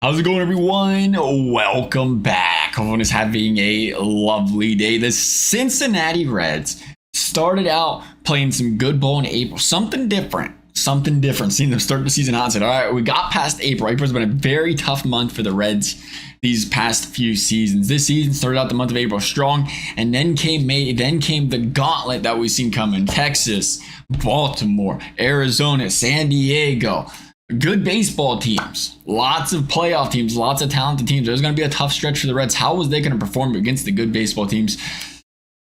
How's it going, everyone? Welcome back. Everyone is having a lovely day. The Cincinnati Reds started out playing some good ball in April. Something different. Seeing them start the season out and said, all right, we got past April. April's been a very tough month for the Reds these past few seasons. This season started out the month of April strong, and then came May. Then came the gauntlet that we've seen coming. Texas, Baltimore, Arizona, San Diego. Good baseball teams, lots of playoff teams, lots of talented teams. There's going to be a tough stretch for the Reds. How was they going to perform against the good baseball teams?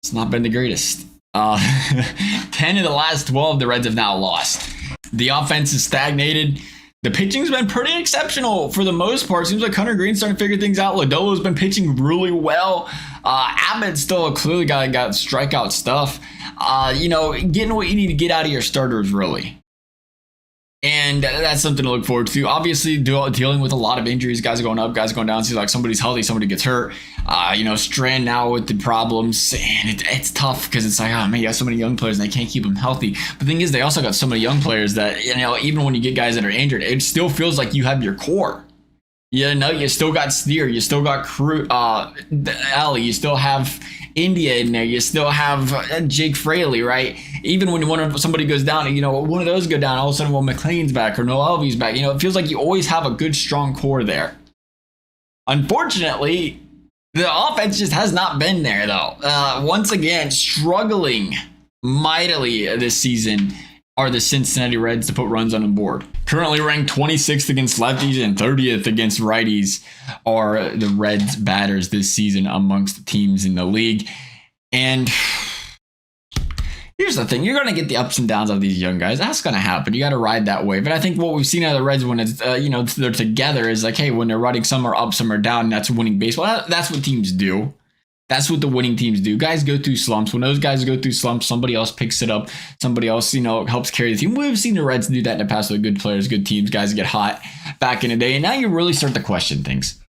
It's not been the greatest. 10 of the last 12 the Reds have now lost. The offense is stagnated. The pitching's been pretty exceptional for the most part. Seems like Hunter Green's starting to figure things out. Lodolo's been pitching really well. Abbott's still clearly got strikeout stuff. Getting what you need to get out of your starters, really. And that's something to look forward to. Obviously, dealing with a lot of injuries. Guys are going up, guys are going down. Seems like somebody's healthy, somebody gets hurt. Strand now with the problems. And it's tough because it's like, oh, man, you have so many young players and they can't keep them healthy. But the thing is, they also got so many young players that, even when you get guys that are injured, it still feels like you have your core. You still got Steer, you still got Alley, you still have India in there, you still have Jake Fraley, right? Even when somebody goes down, one of those go down, all of a sudden, McLean's back or Noelvi's back. It feels like you always have a good, strong core there. Unfortunately, the offense just has not been there, though. Once again, struggling mightily this season are the Cincinnati Reds to put runs on the board. Currently ranked 26th against lefties and 30th against righties are the Reds batters this season amongst the teams in the league. And here's the thing. You're going to get the ups and downs of these young guys. That's going to happen. You got to ride that wave. But I think what we've seen out of the Reds when it's, they're together is like, hey, when they're riding, some are up, some are down. That's winning baseball. That's what teams do. That's what the winning teams do. Guys go through slumps. When those guys go through slumps, somebody else picks it up. Somebody else, helps carry the team. We've seen the Reds do that in the past with good players, good teams. Guys get hot back in the day. And now you really start to question things.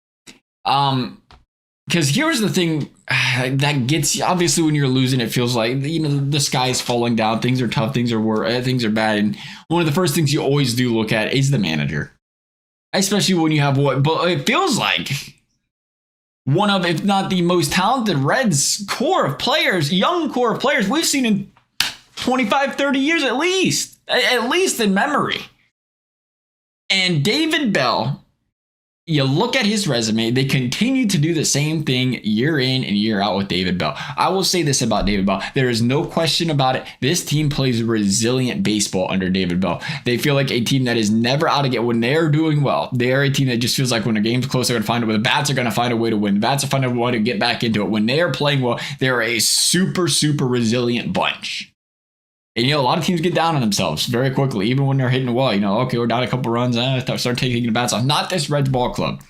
Because here's the thing that gets you. Obviously, when you're losing, it feels like, the sky is falling down. Things are tough. Things are bad. And one of the first things you always do look at is the manager. Especially when you have but it feels like one of, if not the most talented Reds core of players, young core of players we've seen in 25, 30 years at least in memory. And David Bell, you look at his resume, they continue to do the same thing year in and year out with David Bell. I will say this about David Bell. There is no question about it. This team plays resilient baseball under David Bell. They feel like a team that is never out of it. When they're doing well, they are a team that just feels like when a game's close, they're going to find a way. The bats are going to find a way to win. The bats are finding a way to get back into it. When they are playing well, they're a super, super resilient bunch. And, a lot of teams get down on themselves very quickly, even when they're hitting the wall. Okay, we're down a couple runs, start taking the bats off. Not this Reds ball club.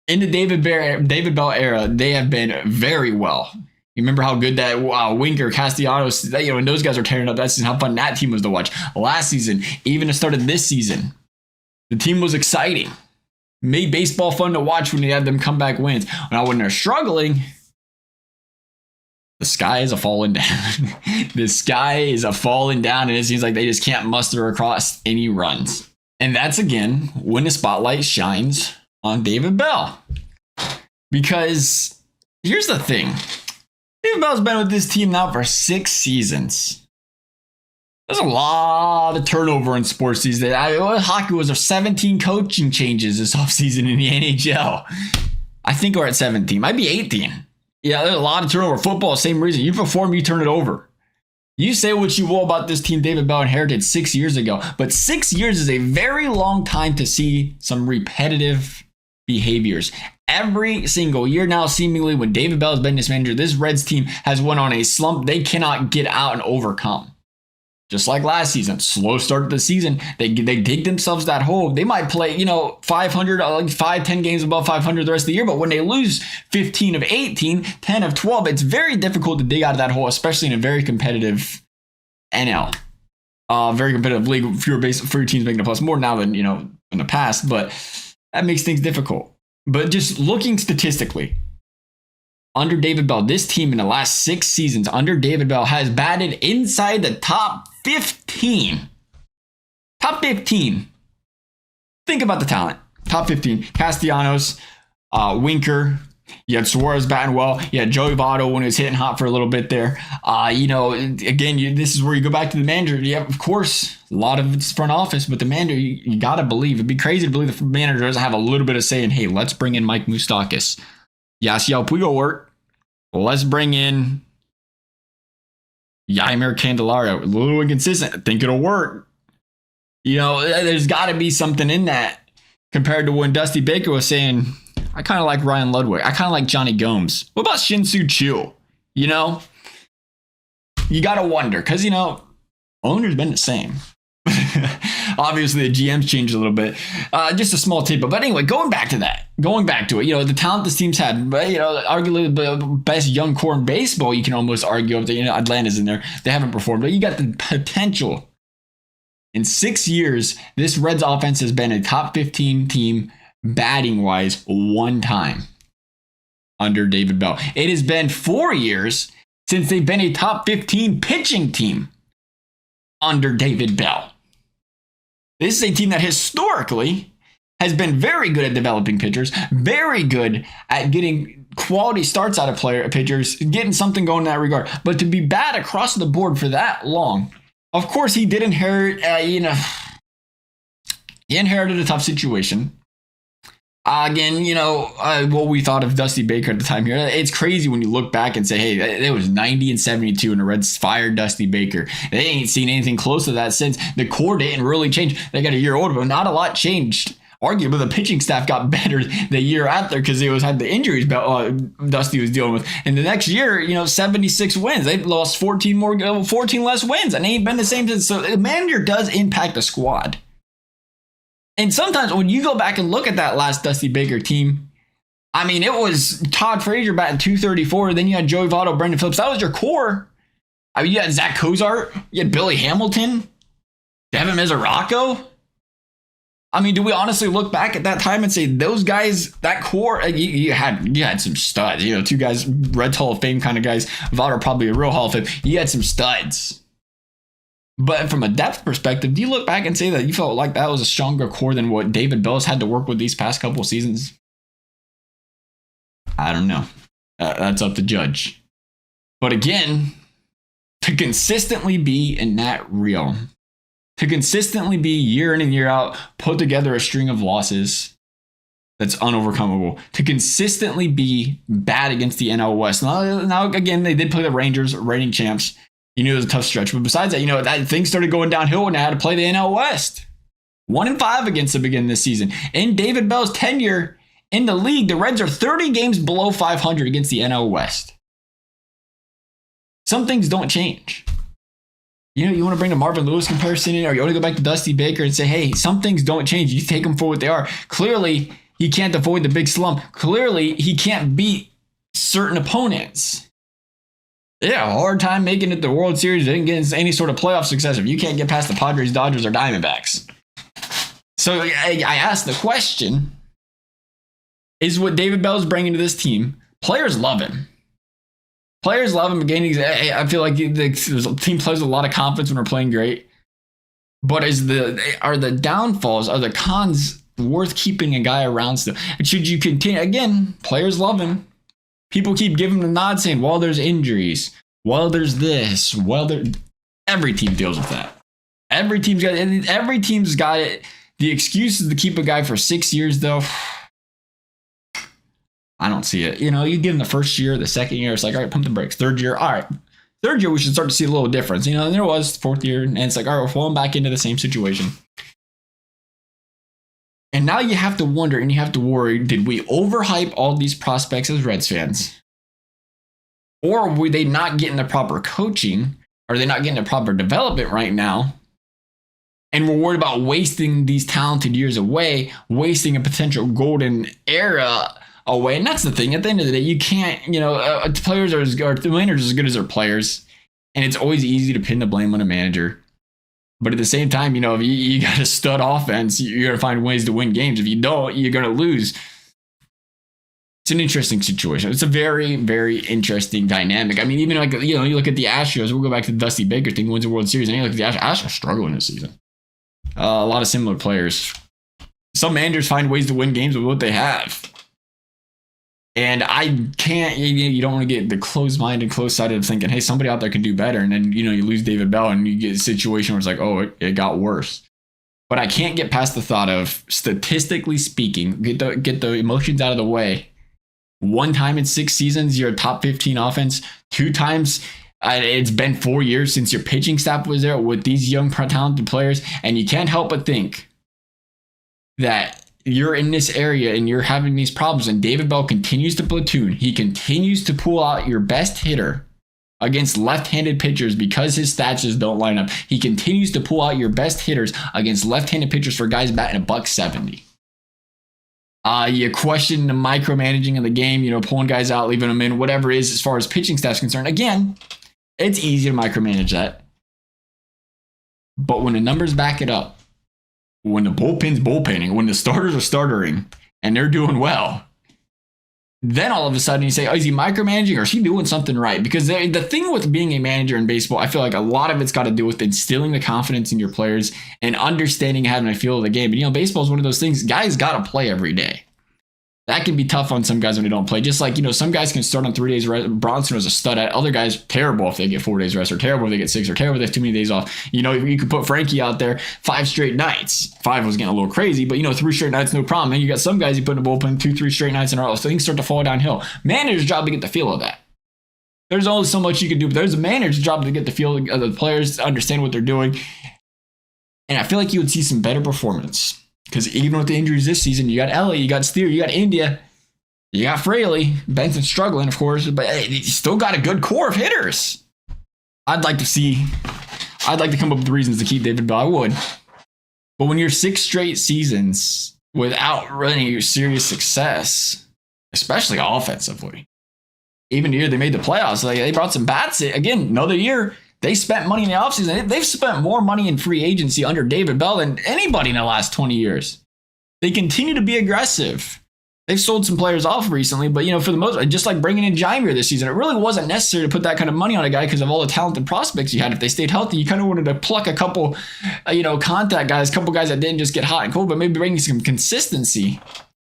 In the David Bell era, they have been very well. You remember how good that Winker, Castellanos, and those guys are tearing up that season, how fun that team was to watch. Last season, even the start of this season, the team was exciting. Made baseball fun to watch when you had them comeback wins. Now, when they're struggling, the sky is a falling down. The sky is a falling down, and it seems like they just can't muster across any runs. And that's, again, when the spotlight shines on David Bell. Because here's the thing. David Bell's been with this team now for 6 seasons. There's a lot of turnover in sports these days. Hockey was 17 coaching changes this offseason in the NHL. I think we're at 17. Might be 18. Yeah, there's a lot of turnover. Football, same reason. You perform, you turn it over. You say what you will about this team David Bell inherited 6 years ago, but 6 years is a very long time to see some repetitive behaviors. Every single year now, seemingly, when David Bell has been this manager, this Reds team has went on a slump they cannot get out and overcome. Just like last season, slow start to the season, they dig themselves that hole. They might play, 500, 5-10 games above 500 the rest of the year, but when they lose 15 of 18, 10 of 12, it's very difficult to dig out of that hole, especially in a very competitive NL. Very competitive league, fewer teams making the plus, more now than, in the past, but that makes things difficult. But just looking statistically, under David Bell, this team in the last 6 seasons under David Bell has batted inside the top 15. Top 15. Think about the talent. top 15. Castellanos, Winker. You had Suarez batting well. You had Joey Votto when he was hitting hot for a little bit there. Again, this is where you go back to the manager. Yeah, of course, a lot of it's front office, but the manager, you got to believe. It'd be crazy to believe the manager doesn't have a little bit of say in, hey, let's bring in Mike Moustakas. Yasiel Puig work. Let's bring in Yaimer Candelario. A little inconsistent. I think it'll work. There's got to be something in that compared to when Dusty Baker was saying, I kind of like Ryan Ludwig. I kind of like Johnny Gomes. What about Shin-Soo Choo? You got to wonder because, owner's been the same. Obviously, the GM's changed a little bit. Just a small tip. But anyway, going back to it, the talent this team's had, arguably the best young core in baseball, you can almost argue if Atlanta's in there. They haven't performed, but you got the potential. In 6 years, this Reds offense has been a top 15 team batting wise one time under David Bell. It has been 4 years since they've been a top 15 pitching team under David Bell. This is a team that historically has been very good at developing pitchers, very good at getting quality starts out of pitchers, getting something going in that regard. But to be bad across the board for that long, of course, he did inherit, he inherited a tough situation. Again, what we thought of Dusty Baker at the time here, it's crazy when you look back and say, hey, it was 90 and 72 and the Reds fired Dusty Baker. They ain't seen anything close to that since. The core didn't really change. They got a year older, but not a lot changed. Arguably, the pitching staff got better the year after because they had the injuries Dusty was dealing with. And the next year, 76 wins. They lost 14 less wins, and they ain't been the same since. So the manager does impact the squad. And sometimes when you go back and look at that last Dusty Baker team, it was Todd Frazier batting 234. Then you had Joey Votto, Brendan Phillips. That was your core. You had Zach Cozart. You had Billy Hamilton. Devin Mesoraco. Do we honestly look back at that time and say those guys, that core, you had some studs. Two guys, Reds Hall of Fame kind of guys. Votto probably a real Hall of Fame. You had some studs. But from a depth perspective, do you look back and say that you felt like that was a stronger core than what David Bell's had to work with these past couple of seasons? I don't know. That's up to judge. But again, to consistently be in that realm, to consistently be year in and year out, put together a string of losses that's unovercomable, to consistently be bad against the NL West. Now again, they did play the Rangers, reigning champs. You knew it was a tough stretch. But besides that, that things started going downhill when they had to play the NL West. 1-5 against the beginning of this season. In David Bell's tenure in the league, the Reds are 30 games below 500 against the NL West. Some things don't change. You want to bring the Marvin Lewis comparison in, or you want to go back to Dusty Baker and say, hey, some things don't change. You take them for what they are. Clearly, he can't avoid the big slump. Clearly, he can't beat certain opponents. Yeah, hard time making it the World Series. Didn't get any sort of playoff success if you can't get past the Padres, Dodgers, or Diamondbacks. So I asked the question, is what David Bell's bringing to this team, players love him. Players love him. Again, I feel like the team plays with a lot of confidence when they're playing great. But are the downfalls, are the cons worth keeping a guy around still? Should you continue? Again, players love him. People keep giving the nod saying, well, there's injuries. Well, there's this. Every team deals with that. Every team's got it. The excuse is to keep a guy for 6 years, though. I don't see it. You give him the first year, the second year, it's like, all right, pump the brakes. Third year, all right. Third year, we should start to see a little difference. And there was fourth year, and it's like, all right, we're falling back into the same situation. And now you have to wonder and you have to worry, did we overhype all these prospects as Reds fans? Or were they not getting the proper coaching? Are they not getting the proper development right now? And we're worried about wasting these talented years away, wasting a potential golden era away. And that's the thing. At the end of the day, you can't, players are the managers are as good as their players. And it's always easy to pin the blame on a manager. But at the same time, if you got a stud offense, you're going to find ways to win games. If you don't, you're going to lose. It's an interesting situation. It's a very, very interesting dynamic. Even like, you look at the Astros, we'll go back to the Dusty Baker thing, wins the World Series, and you look at the Astros struggling this season. A lot of similar players. Some managers find ways to win games with what they have. And I can't, you don't want to get the closed-minded, close-sided of thinking, hey, somebody out there can do better. And then, you lose David Bell and you get a situation where it's like, oh, it got worse. But I can't get past the thought of, statistically speaking, get the emotions out of the way. One time in 6 seasons, you're a top 15 offense. 2 times, it's been 4 years since your pitching staff was there with these young, talented players. And you can't help but think that you're in this area and you're having these problems, and David Bell continues to platoon. He continues to pull out your best hitter against left-handed pitchers because his stats just don't line up. He continues to pull out your best hitters against left-handed pitchers for guys batting $170. You question the micromanaging of the game, pulling guys out, leaving them in, whatever it is as far as pitching staff's concerned. Again, it's easy to micromanage that. But when the numbers back it up, when the bullpen's bullpenning, when the starters are startering and they're doing well, then all of a sudden you say, oh, is he micromanaging or is he doing something right? Because the thing with being a manager in baseball, I feel like a lot of it's got to do with instilling the confidence in your players and understanding, having a feel of the game. But, baseball is one of those things, guys got to play every day. That can be tough on some guys when they don't play. Just like, some guys can start on 3 days rest. Bronson was a stud at. Other guys, terrible if they get 4 days rest, or terrible if they get 6, or terrible if they have too many days off. You could put Frankie out there 5 straight nights. 5 was getting a little crazy, but 3 straight nights, no problem. And you got some guys you put in the bullpen 2, 3 straight nights in a row. So things start to fall downhill. Manager's job to get the feel of that. There's only so much you can do, but there's a manager's job to get the feel of the players, to understand what they're doing. And I feel like you would see some better performance. Because even with the injuries this season, you got Ellie, you got Steer, you got India. You got Fraley. Benson's struggling, of course, but hey, you still got a good core of hitters. I'd like to come up with reasons to keep David Bell. I would. But when you're 6 straight seasons without running serious success, especially offensively, even the year they made the playoffs, they brought some bats in. Again, another year, they spent money in the offseason. They've spent more money in free agency under David Bell than anybody in the last 20 years. They continue to be aggressive. They've sold some players off recently, but, for the most, just like bringing in Jaimier this season, it really wasn't necessary to put that kind of money on a guy because of all the talented prospects you had. If they stayed healthy, you kind of wanted to pluck a couple, contact guys, a couple guys that didn't just get hot and cold, but maybe bringing some consistency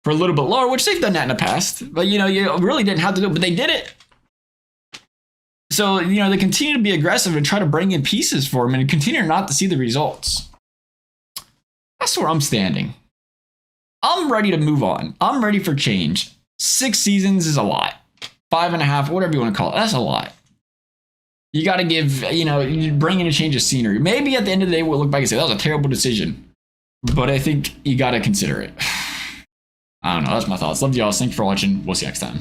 for a little bit lower, which they've done that in the past. But, you really didn't have to do it, but they did it. So, they continue to be aggressive and try to bring in pieces for them and continue not to see the results. That's where I'm standing. I'm ready to move on. I'm ready for change. 6 seasons is a lot. 5.5, whatever you want to call it. That's a lot. You got to give, you bring in a change of scenery. Maybe at the end of the day, we'll look back and say, that was a terrible decision. But I think you got to consider it. I don't know. That's my thoughts. Love you all. Thanks for watching. We'll see you next time.